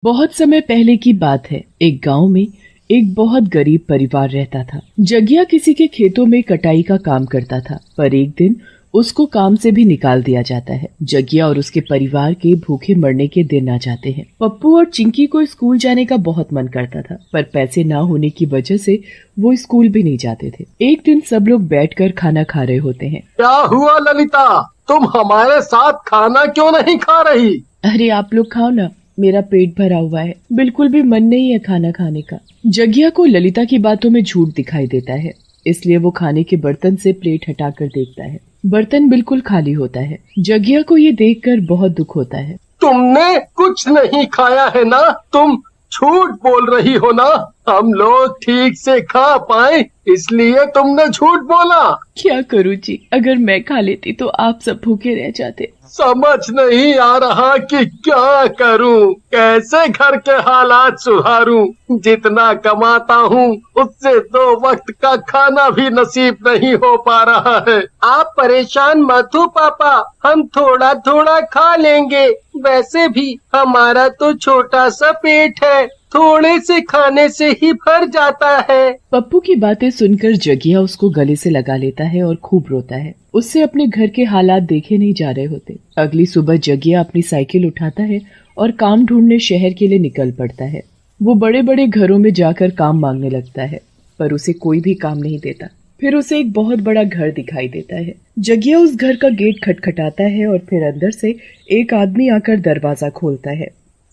बहुत समय पहले की बात है। एक गांव में एक बहुत गरीब परिवार रहता था। जगिया किसी के खेतों में कटाई का काम करता था, पर एक दिन उसको काम से भी निकाल दिया जाता है। जगिया और उसके परिवार के भूखे मरने के दिन आ जाते हैं। पप्पू और चिंकी को स्कूल जाने का बहुत मन करता था, पर पैसे ना होने की वजह से वो स्कूल भी नहीं जाते थे। एक दिन सब लोग बैठकर खाना खा रहे होते हैं। क्या हुआ ललिता, तुम हमारे साथ खाना क्यों नहीं खा रही? अरे आप लोग खाओ ना, मेरा पेट भरा हुआ है, बिल्कुल भी मन नहीं है खाना खाने का। जगिया को ललिता की बातों में झूठ दिखाई देता है, इसलिए वो खाने के बर्तन से प्लेट हटाकर देखता है। बर्तन बिल्कुल खाली होता है। जगिया को ये देखकर बहुत दुख होता है। तुमने कुछ नहीं खाया है ना? तुम झूठ बोल रही हो ना? हम लोग ठीक से खा पाए इसलिए तुमने झूठ बोला। क्या करूँ जी, अगर मैं खा लेती तो आप सब भूखे रह जाते। समझ नहीं आ रहा कि क्या करूं, कैसे घर के हालात सुधारूं। जितना कमाता हूं उससे 2 वक्त का खाना भी नसीब नहीं हो पा रहा है। आप परेशान मत हो पापा, हम थोड़ा थोड़ा खा लेंगे। वैसे भी हमारा तो छोटा सा पेट है, थोड़े से खाने से ही भर जाता है। पप्पू की बातें सुनकर जगिया उसको गले से लगा लेता है और खूब रोता है। उससे अपने घर के हालात देखे नहीं जा रहे होते। अगली सुबह जगिया अपनी साइकिल उठाता है और काम ढूंढने शहर के लिए निकल पड़ता है। वो बड़े बड़े घरों में जाकर काम मांगने लगता है, पर उसे कोई भी काम नहीं देता। फिर उसे एक बहुत बड़ा घर दिखाई देता है। जगिया उस घर का गेट खटखटाता है और फिर अंदर से एक आदमी आकर दरवाजा खोलता है।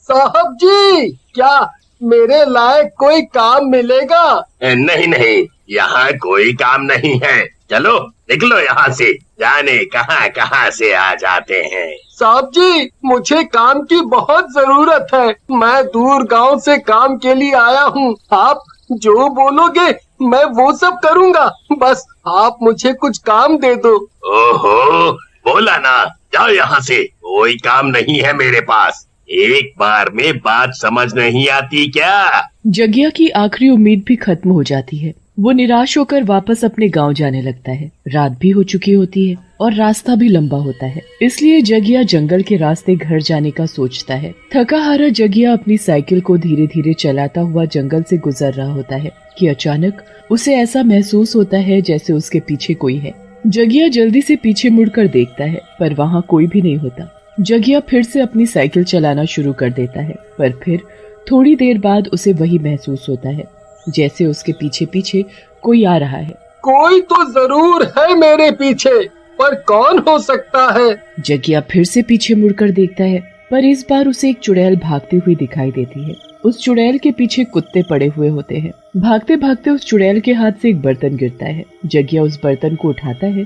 साहब जी, क्या मेरे लायक कोई काम मिलेगा? नहीं नहीं, यहाँ कोई काम नहीं है। चलो निकलो यहाँ से, जाने कहाँ कहाँ से आ जाते हैं। साहब जी, मुझे काम की बहुत जरूरत है। मैं दूर गांव से काम के लिए आया हूँ। आप जो बोलोगे मैं वो सब करूँगा, बस आप मुझे कुछ काम दे दो। ओहो, बोला ना, जाओ यहाँ से, कोई काम नहीं है मेरे पास। एक बार में बात समझ नहीं आती क्या? जगिया की आखिरी उम्मीद भी खत्म हो जाती है। वो निराश होकर वापस अपने गांव जाने लगता है। रात भी हो चुकी होती है और रास्ता भी लंबा होता है, इसलिए जगिया जंगल के रास्ते घर जाने का सोचता है। थका हारा जगिया अपनी साइकिल को धीरे धीरे चलाता हुआ जंगल से गुजर रहा होता है कि अचानक उसे ऐसा महसूस होता है जैसे उसके पीछे कोई है। जगिया जल्दी से पीछे मुड़कर देखता है, पर वहाँ कोई भी नहीं होता। जगिया फिर से अपनी साइकिल चलाना शुरू कर देता है, पर फिर थोड़ी देर बाद उसे वही महसूस होता है जैसे उसके पीछे पीछे कोई आ रहा है। कोई तो जरूर है मेरे पीछे, पर कौन हो सकता है? जगिया फिर से पीछे मुड़कर देखता है, पर इस बार उसे एक चुड़ैल भागती हुई दिखाई देती है। उस चुड़ैल के पीछे कुत्ते पड़े हुए होते हैं। भागते भागते उस चुड़ैल के हाथ से एक बर्तन गिरता है। जगिया उस बर्तन को उठाता है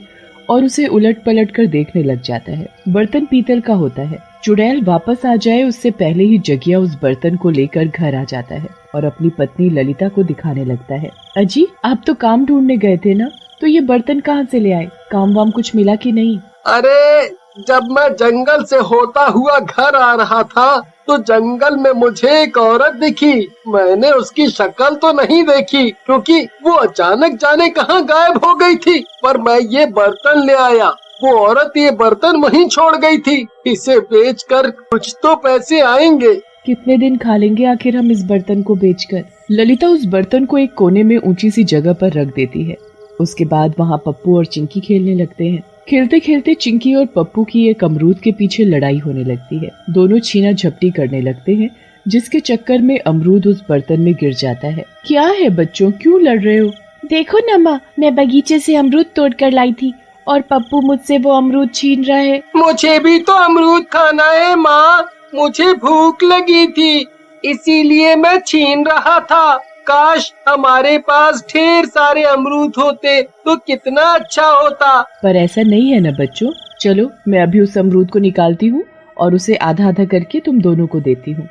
और उसे उलट पलट कर देखने लग जाता है। बर्तन पीतल का होता है। चुड़ैल वापस आ जाए उससे पहले ही जगिया उस बर्तन को लेकर घर आ जाता है और अपनी पत्नी ललिता को दिखाने लगता है। अजी, आप तो काम ढूंढने गए थे ना, तो ये बर्तन कहाँ से ले आए? काम वाम कुछ मिला कि नहीं? अरे, जब मैं जंगल से होता हुआ घर आ रहा था तो जंगल में मुझे एक औरत दिखी। मैंने उसकी शक्ल तो नहीं देखी क्योंकि वो अचानक जाने कहाँ गायब हो गई थी, पर मैं ये बर्तन ले आया। वो औरत ये बर्तन वहीं छोड़ गई थी। इसे बेचकर कुछ तो पैसे आएंगे। कितने दिन खा लेंगे आखिर हम इस बर्तन को बेचकर? ललिता उस बर्तन को एक कोने में ऊंची सी जगह पर रख देती है। उसके बाद वहाँ पप्पू और चिंकी खेलने लगते हैं। खेलते खेलते चिंकी और पप्पू की एक अमरूद के पीछे लड़ाई होने लगती है। दोनों छीना झपटी करने लगते हैं, जिसके चक्कर में अमरूद उस बर्तन में गिर जाता है। क्या है बच्चों, क्यों लड़ रहे हो? देखो ना माँ, मैं बगीचे से अमरूद तोड़ कर लाई थी और पप्पू मुझसे वो अमरूद छीन रहा है। मुझे भी तो अमरूद खाना है माँ, मुझे भूख लगी थी इसीलिए मैं छीन रहा था। काश हमारे पास ढेर सारे अमरूद होते तो कितना अच्छा होता। पर ऐसा नहीं है ना बच्चों। चलो मैं अभी उस अमरूद को निकालती हूँ और उसे आधा आधा करके तुम दोनों को देती हूँ।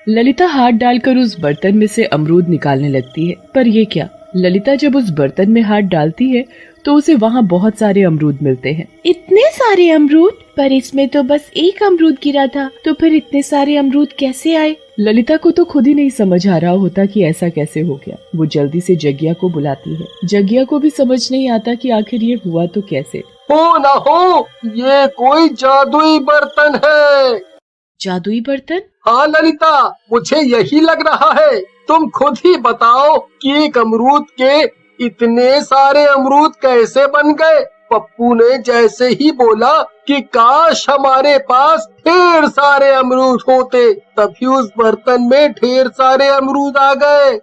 ललिता हाथ डालकर उस बर्तन में से अमरूद निकालने लगती है, पर ये क्या, ललिता जब उस बर्तन में हाथ डालती है तो उसे वहाँ बहुत सारे अमरूद मिलते हैं। इतने सारे अमरूद? पर इसमें तो बस एक अमरूद गिरा था, तो फिर इतने सारे अमरूद कैसे आए? ललिता को तो खुद ही नहीं समझ आ रहा होता कि ऐसा कैसे हो गया। वो जल्दी से जगिया को बुलाती है। जगिया को भी समझ नहीं आता कि आखिर ये हुआ तो कैसे। हो ना हो, ये कोई जादुई बर्तन है। जादुई बर्तन? हाँ ललिता, मुझे यही लग रहा है। तुम खुद ही बताओ कि एक अमरूद के इतने सारे अमरूद कैसे बन गए। पप्पू ने जैसे ही बोला कि काश हमारे पास ढेर सारे अमरूद होते, तभी उस बर्तन में ढेर सारे अमरूद आ गए।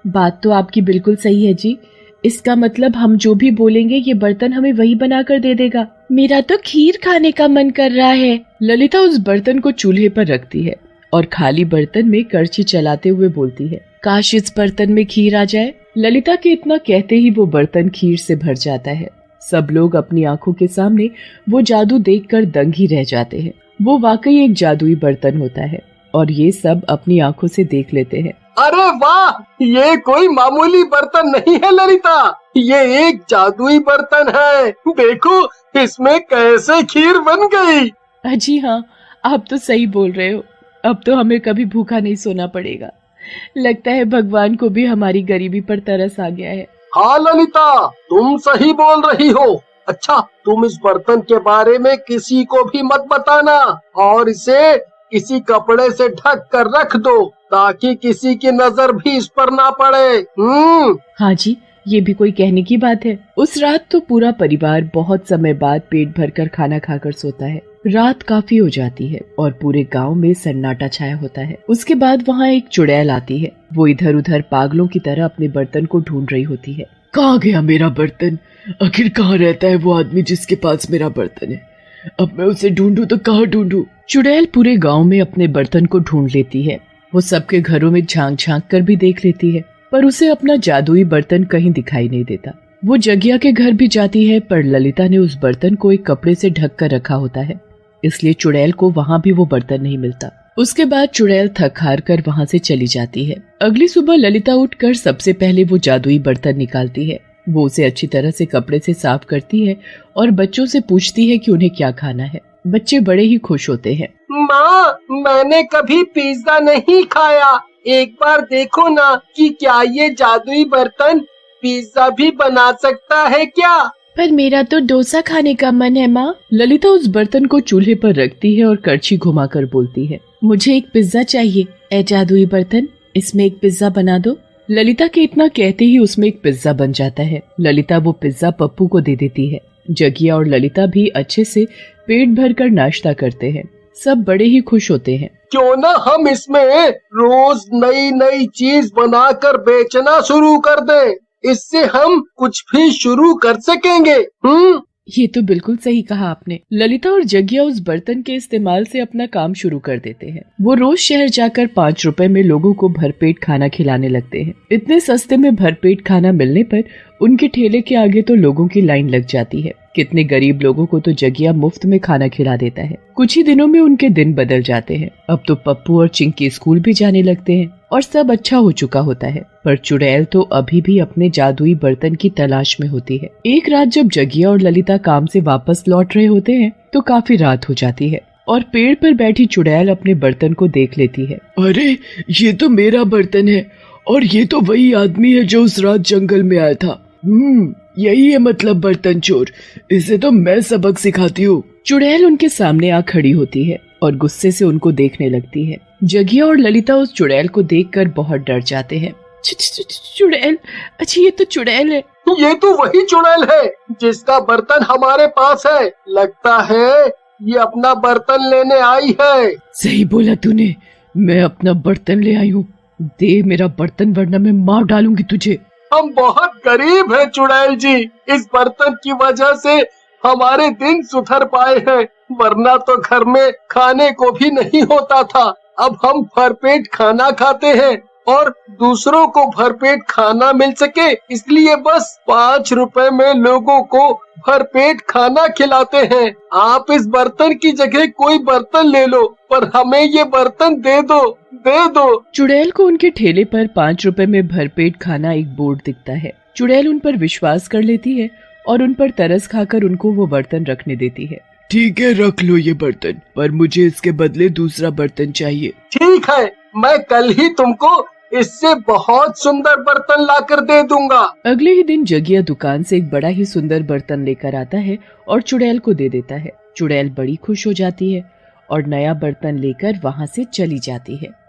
बात तो आपकी बिल्कुल सही है जी। इसका मतलब हम जो भी बोलेंगे ये बर्तन हमें वही बना कर दे देगा। मेरा तो खीर खाने का मन कर रहा है। ललिता उस बर्तन को चूल्हे पर रखती है और खाली बर्तन में करछी चलाते हुए बोलती है, काश इस बर्तन में खीर आ जाए। ललिता के इतना कहते ही वो बर्तन खीर से भर जाता है। सब लोग अपनी आंखों के सामने वो जादू देखकर दंग ही रह जाते हैं। वो वाकई एक जादुई बर्तन होता है और ये सब अपनी आंखों से देख लेते हैं। अरे वाह, ये कोई मामूली बर्तन नहीं है ललिता, ये एक जादुई बर्तन है। देखो इसमें कैसे खीर बन गई। अजी हाँ, आप तो सही बोल रहे हो। अब तो हमें कभी भूखा नहीं सोना पड़ेगा। लगता है भगवान को भी हमारी गरीबी पर तरस आ गया है। हाँ ललिता, तुम सही बोल रही हो। अच्छा, तुम इस बर्तन के बारे में किसी को भी मत बताना और इसे किसी कपड़े से ढक कर रख दो ताकि किसी की नजर भी इस पर ना पड़े। हाँ जी, ये भी कोई कहने की बात है। उस रात तो पूरा परिवार बहुत समय बाद पेट भरकर खाना खाकर सोता है। रात काफी हो जाती है और पूरे गांव में सन्नाटा छाया होता है। उसके बाद वहाँ एक चुड़ैल आती है। वो इधर उधर पागलों की तरह अपने बर्तन को ढूंढ रही होती है। कहाँ गया मेरा बर्तन? आखिर कहाँ रहता है वो आदमी जिसके पास मेरा बर्तन है? अब मैं उसे ढूंढूं तो कहाँ ढूंढूं? चुड़ैल पूरे गांव में अपने बर्तन को ढूंढ लेती है। वो सबके घरों में झांक झांक कर भी देख लेती है, पर उसे अपना जादुई बर्तन कहीं दिखाई नहीं देता। वो जगिया के घर भी जाती है, पर ललिता ने उस बर्तन को एक कपड़े से ढक कर रखा होता है, इसलिए चुड़ैल को वहाँ भी वो बर्तन नहीं मिलता। उसके बाद चुड़ैल थक हार कर वहाँ से चली जाती है। अगली सुबह ललिता उठकर सबसे पहले वो जादुई बर्तन निकालती है। वो उसे अच्छी तरह से कपड़े से साफ करती है और बच्चों से पूछती है कि उन्हें क्या खाना है। बच्चे बड़े ही खुश होते हैं। माँ, मैंने कभी पिज्जा नहीं खाया। एक बार देखो ना कि क्या ये जादुई बर्तन पिज्जा भी बना सकता है क्या? पर मेरा तो डोसा खाने का मन है माँ। ललिता उस बर्तन को चूल्हे पर रखती है और करछी घुमाकर बोलती है, मुझे एक पिज्जा चाहिए। ए जादुई बर्तन, इसमें एक पिज्जा बना दो। ललिता के इतना कहते ही उसमें एक पिज्जा बन जाता है। ललिता वो पिज्जा पप्पू को दे देती है। जगिया और ललिता भी अच्छे से पेट भरकर नाश्ता करते हैं। सब बड़े ही खुश होते हैं। क्यों ना हम इसमें रोज नई नई चीज बनाकर बेचना शुरू कर दें। इससे हम कुछ भी शुरू कर सकेंगे। ये तो बिल्कुल सही कहा आपने। ललिता और जगिया उस बर्तन के इस्तेमाल से अपना काम शुरू कर देते हैं। वो रोज शहर जाकर 5 रुपए में लोगों को भरपेट खाना खिलाने लगते हैं। इतने सस्ते में भरपेट खाना मिलने पर उनके ठेले के आगे तो लोगों की लाइन लग जाती है। कितने गरीब लोगों को तो जगिया मुफ्त में खाना खिला देता है। कुछ ही दिनों में उनके दिन बदल जाते हैं। अब तो पप्पू और चिंकी स्कूल भी जाने लगते हैं और सब अच्छा हो चुका होता है, पर चुड़ैल तो अभी भी अपने जादुई बर्तन की तलाश में होती है। एक रात जब जगिया और ललिता काम से वापस लौट रहे होते हैं तो काफी रात हो जाती है और पेड़ पर बैठी चुड़ैल अपने बर्तन को देख लेती है। अरे, ये तो मेरा बर्तन है और ये तो वही आदमी है जो उस रात जंगल में आया था। यही है मतलब बर्तन चोर। इसे तो मैं सबक सिखाती हूँ। चुड़ैल उनके सामने आ खड़ी होती है और गुस्से से उनको देखने लगती है। जगिया और ललिता उस चुड़ैल को देखकर बहुत डर जाते हैं। चुड़ैल? अच्छा, ये तो चुड़ैल है। ये तो वही चुड़ैल है जिसका बर्तन हमारे पास है। लगता है ये अपना बर्तन लेने आई है। सही बोला तूने, मैं अपना बर्तन ले आई हूँ। दे मेरा बर्तन वरना मैं मार डालूंगी तुझे। हम बहुत गरीब हैं चुड़ैल जी। इस बर्तन की वजह से हमारे दिन सुधर पाए हैं, वरना तो घर में खाने को भी नहीं होता था। अब हम भरपेट खाना खाते हैं और दूसरों को भरपेट खाना मिल सके इसलिए बस 5 रुपए में लोगों को भरपेट खाना खिलाते हैं। आप इस बर्तन की जगह कोई बर्तन ले लो, पर हमें ये बर्तन दे दो, दे दो। चुड़ैल को उनके ठेले पर 5 रुपए में भरपेट खाना एक बोर्ड दिखता है। चुड़ैल उन पर विश्वास कर लेती है और उन पर तरस खाकर उनको वो बर्तन रखने देती है। ठीक है, रख लो ये बर्तन, पर मुझे इसके बदले दूसरा बर्तन चाहिए। ठीक है, मैं कल ही तुमको इससे बहुत सुंदर बर्तन लाकर दे दूंगा। अगले ही दिन जगिया दुकान से एक बड़ा ही सुंदर बर्तन लेकर आता है और चुड़ैल को दे देता है। चुड़ैल बड़ी खुश हो जाती है और नया बर्तन लेकर वहाँ से चली जाती है।